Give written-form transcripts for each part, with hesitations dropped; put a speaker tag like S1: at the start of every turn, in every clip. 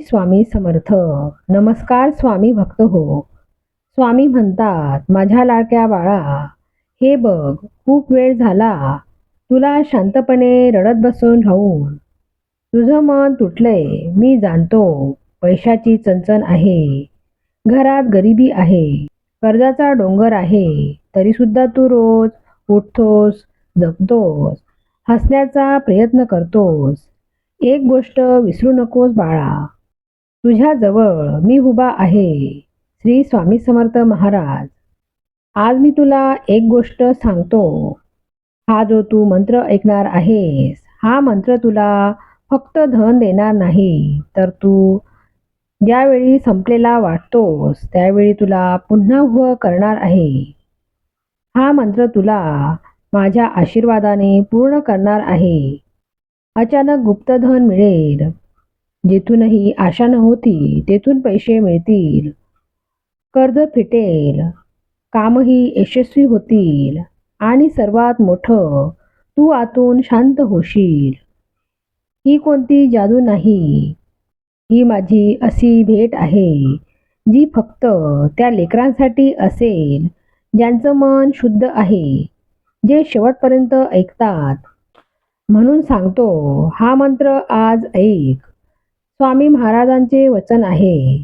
S1: स्वामी समर्थ. नमस्कार स्वामी भक्त हो. स्वामी म्हणतात, माझ्या लाडक्या बाळा, हे बघ, खूप वेळ झाला तुला शांतपणे रडत बसून राहून. तुझं मन तुटलंय, मी जाणतो. पैशाची चणचण आहे, घरात गरिबी आहे, कर्जाचा डोंगर आहे, तरी सुद्धा तू रोज उठतोस, जगतोस, हसण्याचा प्रयत्न करतोस. एक गोष्ट विसरू नकोस बाळा, तुझ्याजवळ मी उभा आहे. श्री स्वामी समर्थ महाराज. आज मी तुला एक गोष्ट सांगतो. हा जो तू मंत्र ऐकणार आहेस, हा मंत्र तुला फक्त धन देणार नाही, तर तू ज्यावेळी संपलेला वाटतोस त्यावेळी तुला पुन्हा उभं करणार आहे. हा मंत्र तुला माझ्या आशीर्वादाने पूर्ण करणार आहे. अचानक गुप्तधन मिळेल, जिथूनही आशा नव्हती तेथून पैसे मिळतील, कर्ज फिटेल, कामही यशस्वी होतील आणि सर्वात मोठं, तू आतून शांत होशील. ही कोणती जादू नाही, ही माझी अशी भेट आहे जी फक्त त्या लेकरांसाठी असेल ज्यांचं मन शुद्ध आहे, जे शेवटपर्यंत ऐकतात. म्हणून सांगतो, हा मंत्र आज ऐक. स्वामी महाराजांचे वचन आहे.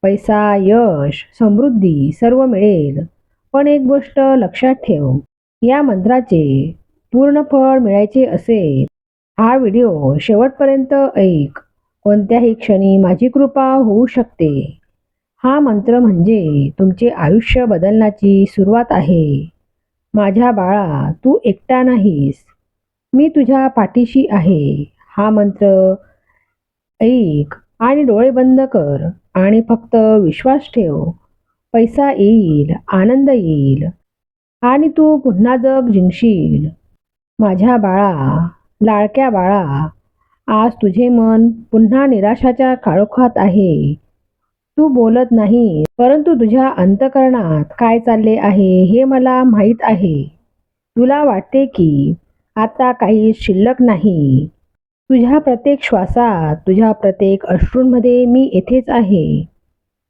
S1: पैसा, यश, समृद्धी सर्व मिळेल, पण एक गोष्ट लक्षात ठेव, या मंत्राचे पूर्ण फळ मिळायचे असेल, हा व्हिडिओ शेवटपर्यंत ऐक. कोणत्याही क्षणी माझी कृपा होऊ शकते. हा मंत्र म्हणजे तुमचे आयुष्य बदलण्याची सुरुवात आहे. माझ्या बाळा, तू एकटा नाहीस, मी तुझ्या पाठीशी आहे. हा मंत्र ऐक आणि डोळे बंद कर आणि फक्त विश्वास ठेव. पैसा येईल, आनंद येईल आणि तू पुन्हा जग जिंकशील. माझ्या बाळा, लाडक्या बाळा, आज तुझे मन पुन्हा निराशाच्या काळोखात आहे. तू बोलत नाही, परंतु तुझ्या अंतःकरणात काय चालले आहे हे मला माहीत आहे. तुला वाटते की आता काही शिल्लक नाही. तुझ्या प्रत्येक श्वासात, तुझ्या प्रत्येक अश्रूंमध्ये मी येथेच आहे.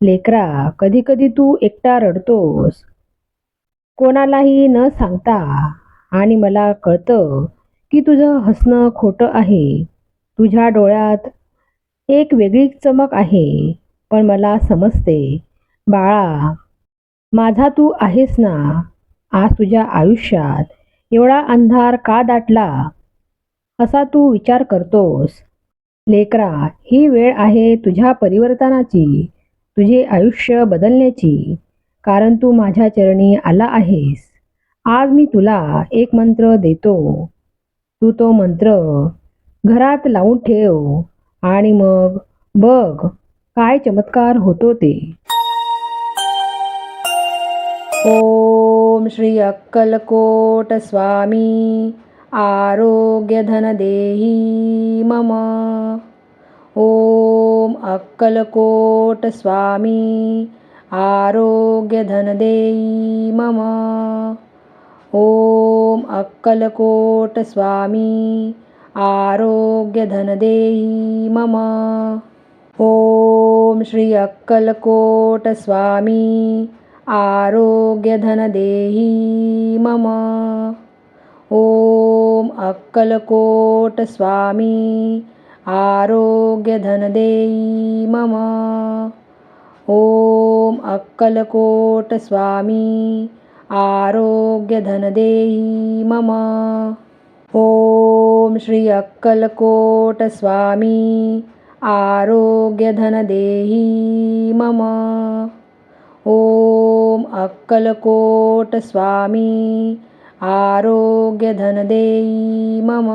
S1: लेकरा, कधी कधी तू एकटा रडतोस, कोणालाही न सांगता, आणि मला कळतं की तुझं हसणं खोटं आहे. तुझ्या डोळ्यात एक वेगळी चमक आहे, पण मला समजते बाळा, माझा तू आहेस ना. आज तुझ्या आयुष्यात एवढा अंधार का दाटला, असा तू विचार करतोस. लेकरा, ही वेळ आहे तुझ्या परिवर्तनाची, तुझे आयुष्य बदलण्याची, कारण तू माझ्या चरणी आला आहेस. आज मी तुला एक मंत्र देतो. तू तो मंत्र घरात लावून ठेव आणि मग बघ काय चमत्कार होतो ते. ओम श्री अक्कलकोट स्वामी आरोग्य धन देही मम. ओम अक्कलकोट स्वामी आरोग्य धन देही मम. ओम अक्कलकोट स्वामी आरोग्य धन देही मम. ओम श्री अक्कलकोट स्वामी आरोग्य धन देही मम. ओम अक्कलकोट स्वामी आरोग्य धन देही मम. ओम अक्कलकोट स्वामी आरोग्य धन देही मम. ओम श्री अक्कलकोट स्वामी आरोग्य धन देही मम. ओम अक्कलकोट स्वामी आरोग्य धन देही मम.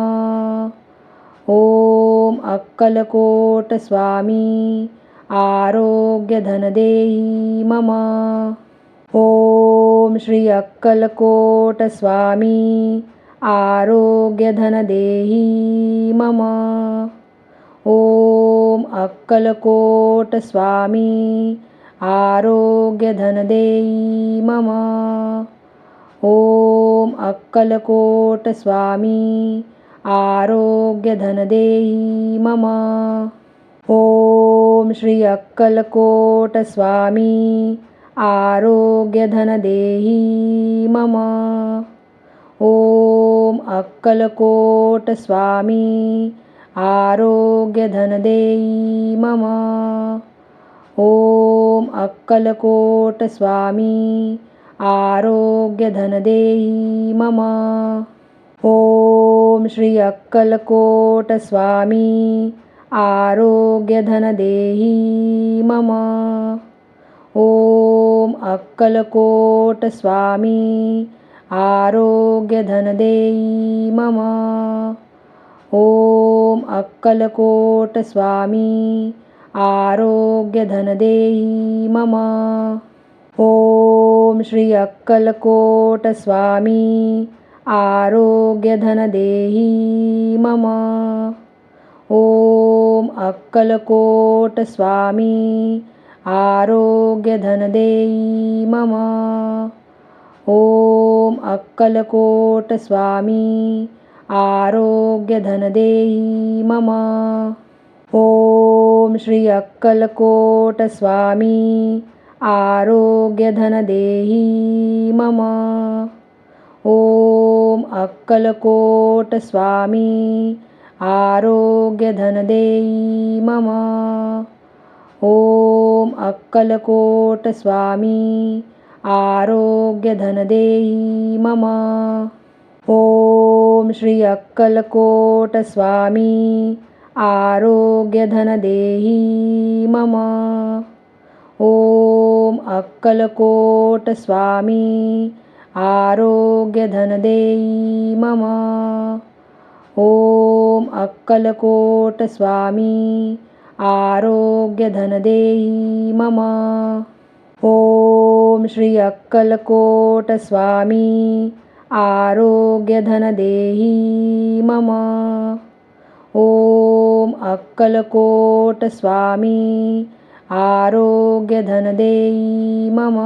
S1: ओम अक्कलकोट स्वामी आरोग्य धन देही मम. ओम श्री अक्कलकोट स्वामी आरोग्य धन देही मम. ओम अक्कलकोट स्वामी आरोग्य धन देही मम. ओम अक्कलकोट स्वामी आरोग्य धन देही मम. ओम श्री अक्कलकोट स्वामी आरोग्यधन देही मम. ओम अक्कलकोट स्वामी आरोग्यधन देही मम. ओम अक्कलकोट स्वामी आरोग्यधन देही मम. ओम श्री अक्कलकोट स्वामी आरोग्यधन देही मम. ओम अक्कलकोट स्वामी आरोग्यधन देही मम. ओम अक्कलकोट स्वामी आरोग्यधन देही मम. ओम श्री अक्कलकोट स्वामी आरोग्यधन देही मम. ओम अक्कलकोट स्वामी आरोग्यधन देही मम. ओम अक्कलकोट स्वामी आरोग्यधन देही मम. ओम श्री अक्कलकोट स्वामी आरोग्यधन देही मम. ओम अक्कलकोट स्वामी आरोग्यधन देही मम. ओम अक्कलकोट स्वामी आरोग्यधन देही मम. ओम श्री अक्कलकोट स्वामी आरोग्यधन देही मम. ओम अक्कलकोट स्वामी आरोग्यधन देही मम. ओम अक्कलकोट स्वामी आरोग्यधन देही मम. ओम श्री अक्कलकोट स्वामी आरोग्यधन देही मम. ओम अक्कलकोट स्वामी आरोग्यधन देही मम.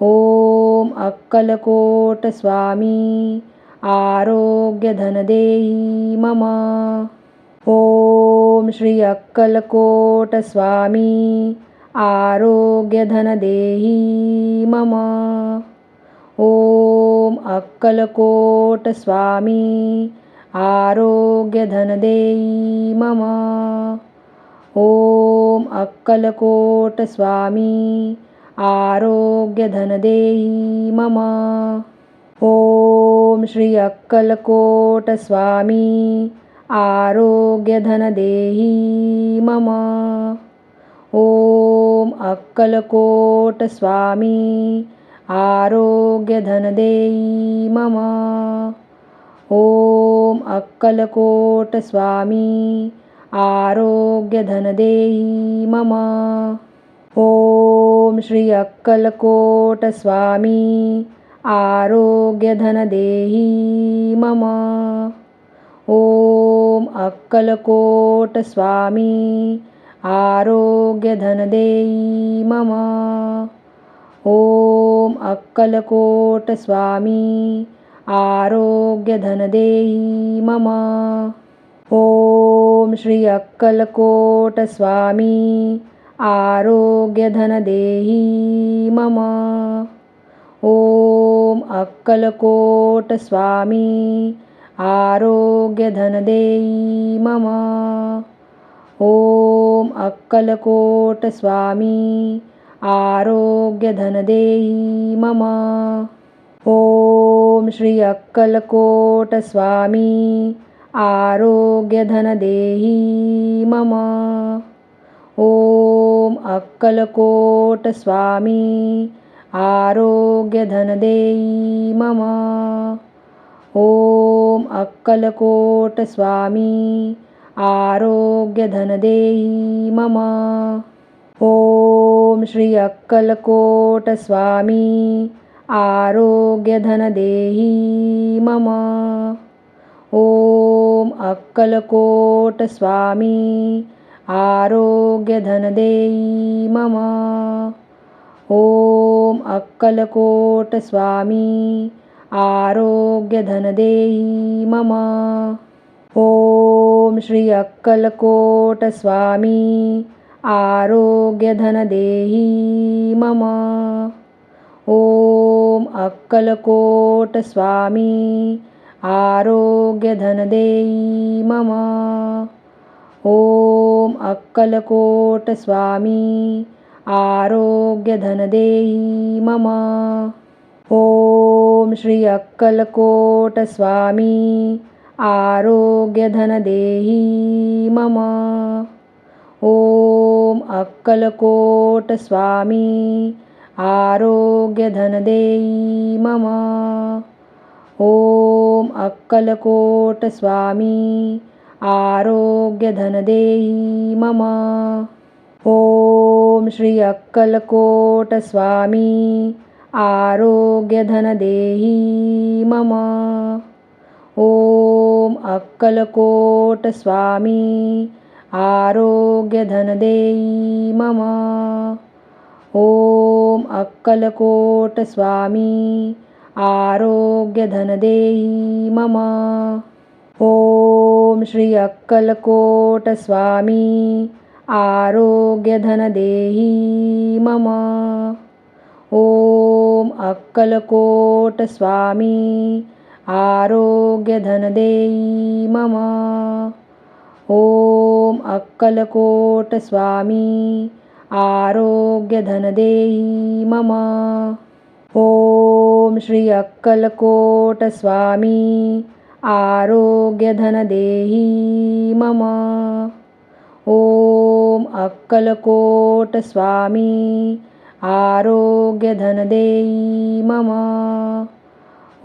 S1: ओम अक्कलकोट स्वामी आरोग्यधन देही मम. ओम श्री अक्कलकोट स्वामी आरोग्यधन देही मम. ओम अक्कलकोट स्वामी आरोग्यधन देही मम. ओम अक्कलकोट स्वामी आरोग्यधन देही मम. ओम श्री अक्कलकोट स्वामी आरोग्यधन देही मम. ओम अक्कलकोट स्वामी आरोग्यधन देही मम. ओम अक्कलकोट स्वामी आरोग्यधन देही मम. ओम श्री अक्कलकोट स्वामी आरोग्यधन देही मम. ओम अक्कलकोट स्वामी आरोग्यधन देही मम. ओम अक्कलकोट स्वामी आरोग्यधन देही मम. ओम श्री अक्कलकोट स्वामी आरोग्यधन देही मम. ओम अक्कलकोट स्वामी आरोग्यधन देही मम. ओम अक्कलकोट स्वामी आरोग्यधन देही मम. ओम श्री अक्कलकोट स्वामी आरोग्यधन देही मम. ओम अक्कलकोट स्वामी आरोग्यधन देही मम. ओम अक्कलकोट स्वामी आरोग्यधन देही मम. ओम श्री अक्कलकोट स्वामी आरोग्यधन देही मम. ओम अक्कलकोट स्वामी आरोग्यधन देही मम. ओम अक्कलकोट स्वामी आरोग्यधन देही मम. ओम श्री अक्कलकोट स्वामी आरोग्यधन देही मम. ओम अक्कलकोट स्वामी आरोग्यधन देई मम. ओम अक्कलकोट स्वामी आरोग्यधन देई मम. ओम श्री अक्कलकोट स्वामी आरोग्यधन देही मम. ओम अक्कलकोट स्वामी आरोग्यधन देई मम. ओम अक्कलकोट स्वामी आरोग्यधन देई मम. ओम श्री अक्कलकोट स्वामी आरोग्यधन देही मम. ओम अक्कलकोट स्वामी आरोग्यधन देई मम. ओम अक्कलकोट स्वामी आरोग्यधन देई मम. ओम श्री अक्कलकोट स्वामी आरोग्यधन देही मम. ओम अक्कलकोट स्वामी आरोग्यधन देई मम. ओम अक्कलकोट स्वामी आरोग्यधन देई मम. ओम श्री अक्कलकोट स्वामी आरोग्यधन देही मम. ओम अक्कलकोट स्वामी आरोग्यधन देई मम.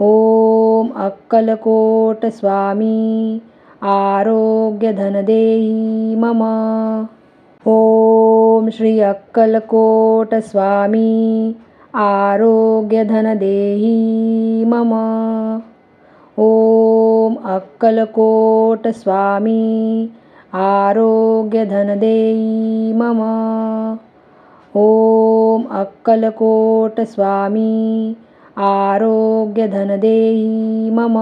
S1: ओम अक्कलकोट स्वामी आरोग्यधन देई मम. ओम श्री अक्कलकोट स्वामी आरोग्यधन देही मम. ओम अक्कलकोट स्वामी आरोग्यधन देई मम. ओम अक्कलकोट स्वामी आरोग्यधन देई मम.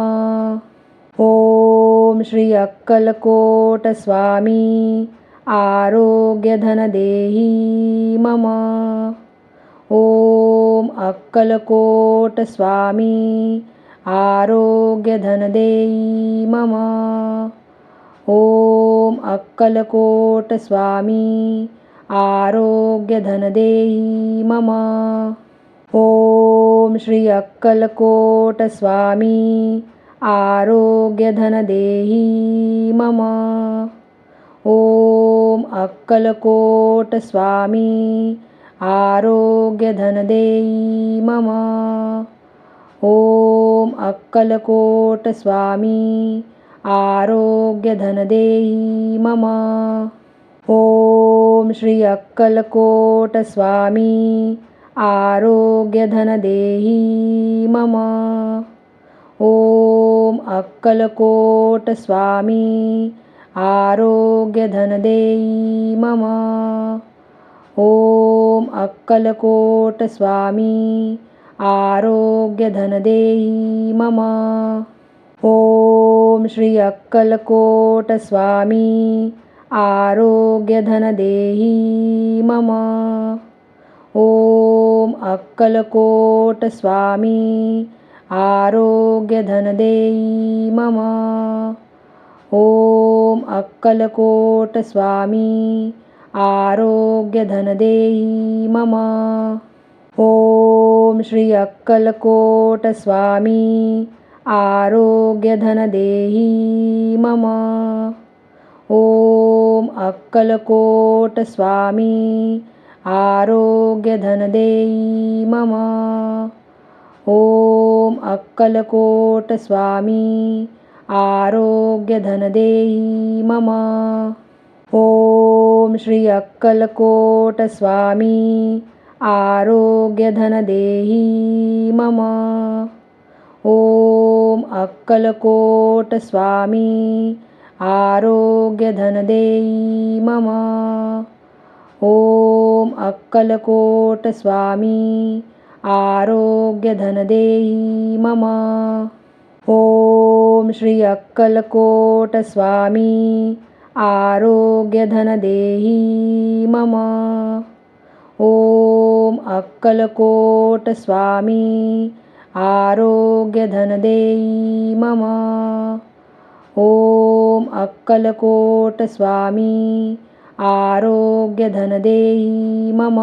S1: ओम श्री अक्कलकोट स्वामी आरोग्यधन देही मम. ओम अक्कलकोट स्वामी आरोग्यधन देई मम. ओम अक्कलकोट स्वामी आरोग्यधन देई मम. ओम श्री अक्कलकोट स्वामी आरोग्यधन देही मम. ओम अक्कलकोट स्वामी आरोग्यधन देई मम. ओम अक्कलकोट स्वामी आरोग्यधन देई मम. ओम श्री अक्कलकोट स्वामी आरोग्यधन देही मम. ओम अक्कलकोट स्वामी आरोग्यधन देई मम. ओम अक्कलकोट स्वामी आरोग्यधन देई मम. ओम श्री अक्कलकोट स्वामी आरोग्यधन देही मम. ओम अक्कलकोट स्वामी आरोग्यधन देई मम. ओम अक्कलकोट स्वामी आरोग्यधन देई मम. ओम श्री अक्कलकोट स्वामी आरोग्यधन देही मम. ओम अक्कलकोट स्वामी आरोग्यधन देई मम. ओम अक्कलकोट स्वामी आरोग्यधन देई मम. ओम श्री अक्कलकोट स्वामी आरोग्यधन देही मम. ओम अक्कलकोट स्वामी आरोग्यधन देई मम. ओम अक्कलकोट स्वामी आरोग्यधन देई मम. ओम श्री अक्कलकोट स्वामी आरोग्यधन देही मम. ओम अक्कलकोट स्वामी आरोग्यधन देई मम. ओम अक्कलकोट स्वामी आरोग्यधन देई मम.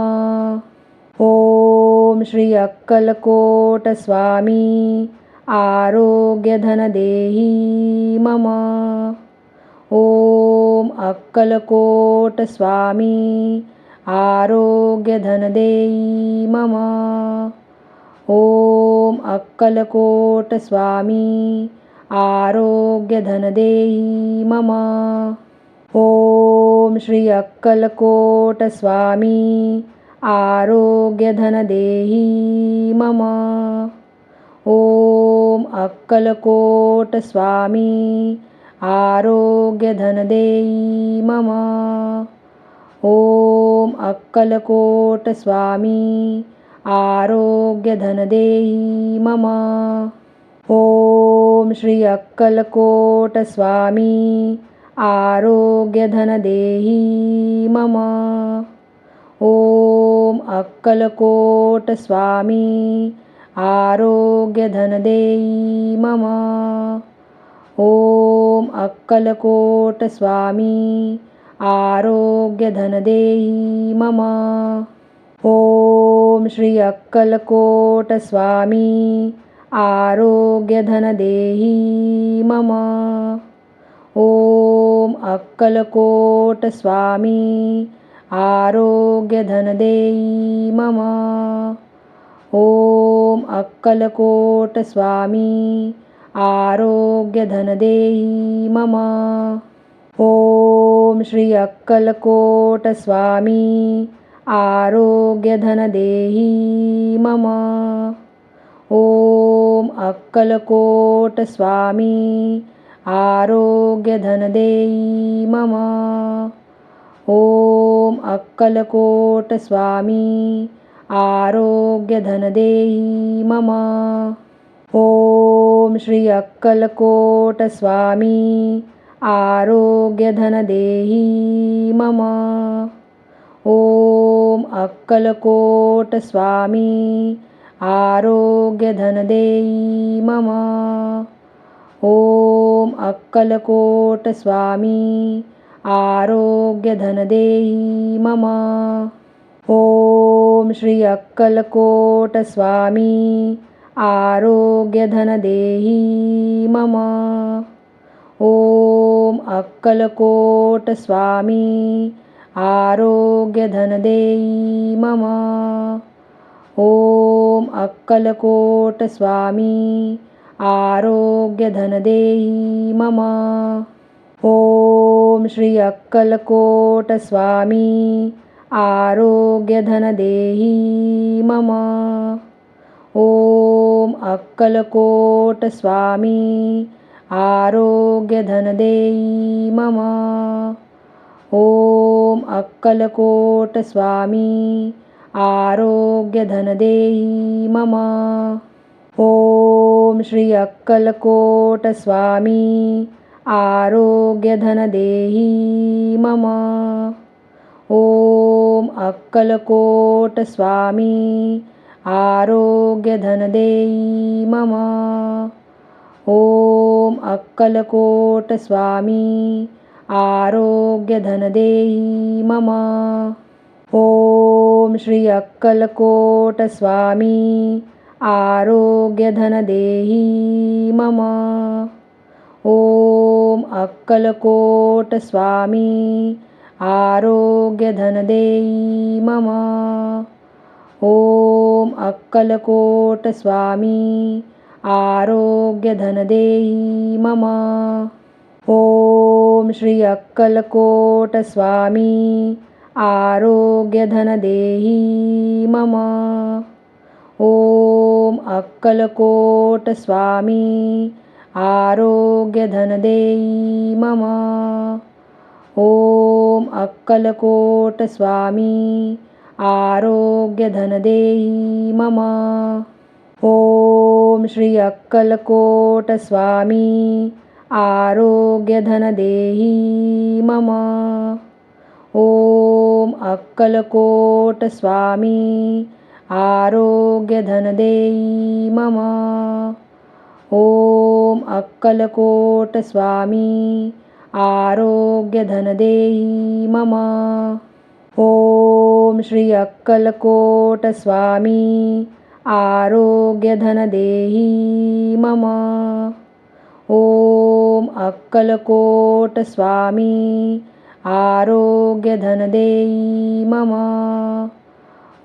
S1: ओम श्री अक्कलकोट स्वामी आरोग्यधन देही मम. ओम अक्कलकोट स्वामी आरोग्यधन देई मम. ओम अक्कलकोट स्वामी आरोग्यधन देई मम. ओम श्री अक्कलकोट स्वामी आरोग्यधन देही मम. ओम अक्कलकोट स्वामी आरोग्यधन देई मम. ओम अक्कलकोट स्वामी आरोग्यधन देई मम. ओम श्री अक्कलकोट स्वामी आरोग्यधन देही मम. ओम अक्कलकोट स्वामी आरोग्यधन देई मम. ओम अक्कलकोट स्वामी आरोग्यधन देई मम. ओम श्री अक्कलकोट स्वामी आरोग्यधन देही मम. ओम अक्कलकोट स्वामी आरोग्यधन देई मम. ओम अक्कलकोट स्वामी आरोग्यधन देई मम. ओम श्री अक्कलकोट स्वामी आरोग्यधन देही मम. ओम अक्कलकोट स्वामी आरोग्यधन देई मम. ओम अक्कलकोट स्वामी आरोग्यधन देई मम. ओम श्री अक्कलकोट स्वामी आरोग्यधन देही मम. ओम अक्कलकोट स्वामी आरोग्यधन देई मम. ओम अक्कलकोट स्वामी आरोग्यधन देई मम. ओम श्री अक्कलकोट स्वामी आरोग्यधन देही मम. ओम अक्कलकोट स्वामी आरोग्यधन देई मम. ओम अक्कलकोट स्वामी आरोग्यधन देई मम. ओम श्री अक्कलकोट स्वामी आरोग्यधन देही मम. ओम अक्कलकोट स्वामी आरोग्यधन देई मम. ओम अक्कलकोट स्वामी आरोग्यधन देई मम. ओम श्री अक्कलकोट स्वामी आरोग्यधन देही मम. ओम अक्कलकोट स्वामी आरोग्यधन देई मम. ओम अक्कलकोट स्वामी आरोग्यधन देई मम. ओम श्री अक्कलकोट स्वामी आरोग्यधन देही मम. ओम अक्कलकोट स्वामी आरोग्यधन देई मम. ओम अक्कलकोट स्वामी आरोग्यधन देई मम. ओम श्री अक्कलकोट स्वामी आरोग्यधन देही मम. ओम अक्कलकोट स्वामी आरोग्यधन देई मम. ओम अक्कलकोट स्वामी आरोग्यधन देई मम. ओम श्री अक्कलकोट स्वामी आरोग्यधन देही मम. ओम अक्कलकोट स्वामी आरोग्यधन देही मम. ओम अक्कलकोट स्वामी आरोग्यधन देही मम. ओम श्री अक्कलकोट स्वामी आरोग्यधन देही मम. ओम अक्कलकोट स्वामी आरोग्यधन देही मम.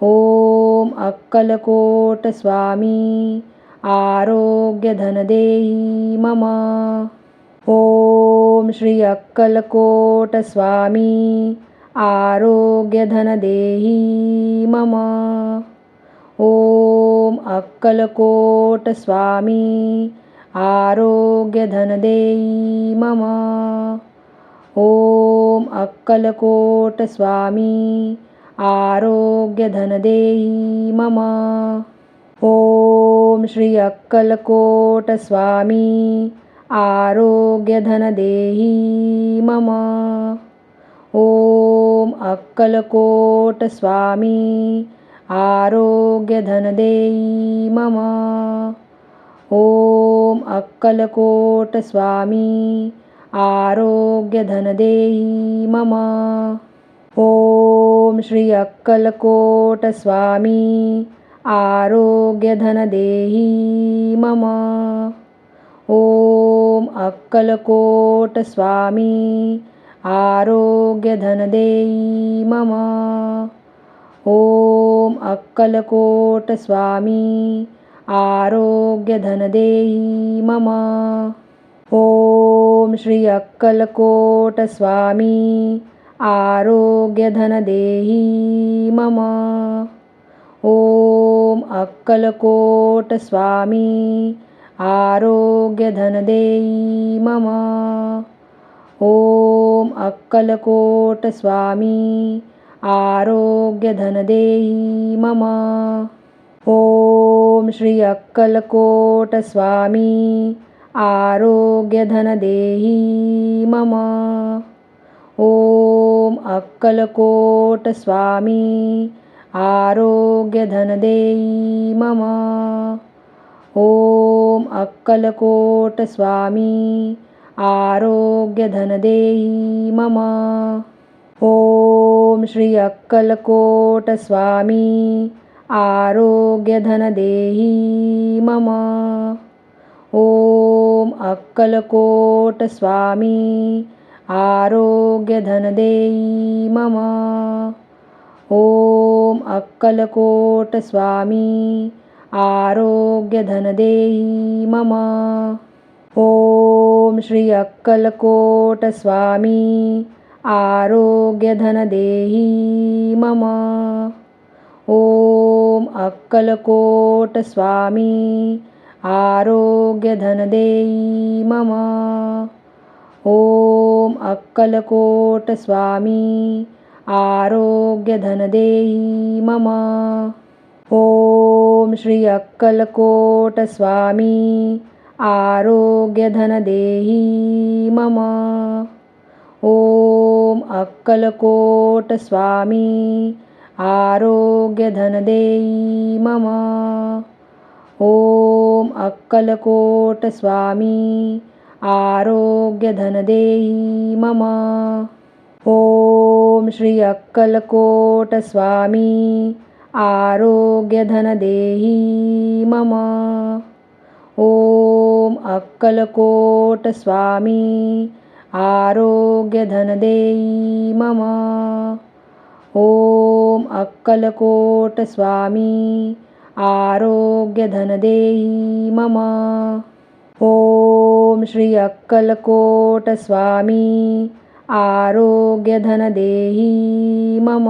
S1: ओम अक्कलकोट स्वामी आरोग्यधन देही मम. ओम श्री अक्कलकोट स्वामी आरोग्यधन देही मम. ओम अक्कलकोट स्वामी आरोग्यधन देही मम. ओम अक्कलकोट स्वामी आरोग्यधन देही मम. ओम श्री अक्कलकोट स्वामी आरोग्यधन देही मम. ओम अक्कलकोट स्वामी आरोग्यधन देही मम. ओम अक्कलकोट स्वामी आरोग्यधन देही मम. ओम श्री अक्कलकोट स्वामी आरोग्यधन देही मम. ओम अक्कलकोट स्वामी आरोग्यधन देही मम. ओम अक्कलकोट स्वामी आरोग्यधन देही मम. ओम श्री अक्कलकोट स्वामी आरोग्यधन देही मम. ओम अक्कलकोट स्वामी आरोग्यधन देही मम. ओम अक्कलकोट स्वामी आरोग्यधन देही मम. ओम श्री अक्कलकोट स्वामी आरोग्यधन देही मम. ओम अक्कलकोट स्वामी आरोग्यधन देही मम. ओम अक्कलकोट स्वामी आरोग्यधन देही मम. ओम श्री अक्कलकोट स्वामी आरोग्यधन देही मम. ओम अक्कलकोट स्वामी आरोग्यधन देही मम. ओम अक्कलकोट स्वामी आरोग्यधन देही मम. ओम श्री अक्कलकोट स्वामी आरोग्यधन देही मम. ओम अक्कलकोट स्वामी आरोग्यधन देही मम. ओम अक्कलकोट स्वामी आरोग्यधन देही मम. ओम श्री अक्कलकोट स्वामी आरोग्यधन देही मम. ओम अक्कलकोट स्वामी आरोग्यधन देही मम. ओम अक्कलकोट स्वामी आरोग्यधन देही मम. ओम श्री अक्कलकोट स्वामी आरोग्यधन देही मम. ओम अक्कलकोट स्वामी आरोग्यधन देही मम. ओम अक्कलकोट स्वामी आरोग्यधन देही मम. ओम श्री अक्कलकोट स्वामी आरोग्यधन देही मम.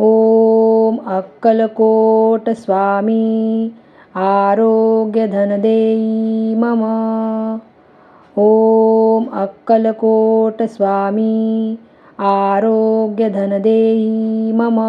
S1: ओम अक्कलकोट स्वामी आरोग्यधन देही मम. ओम अक्कलकोट स्वामी आरोग्यधन देही मम.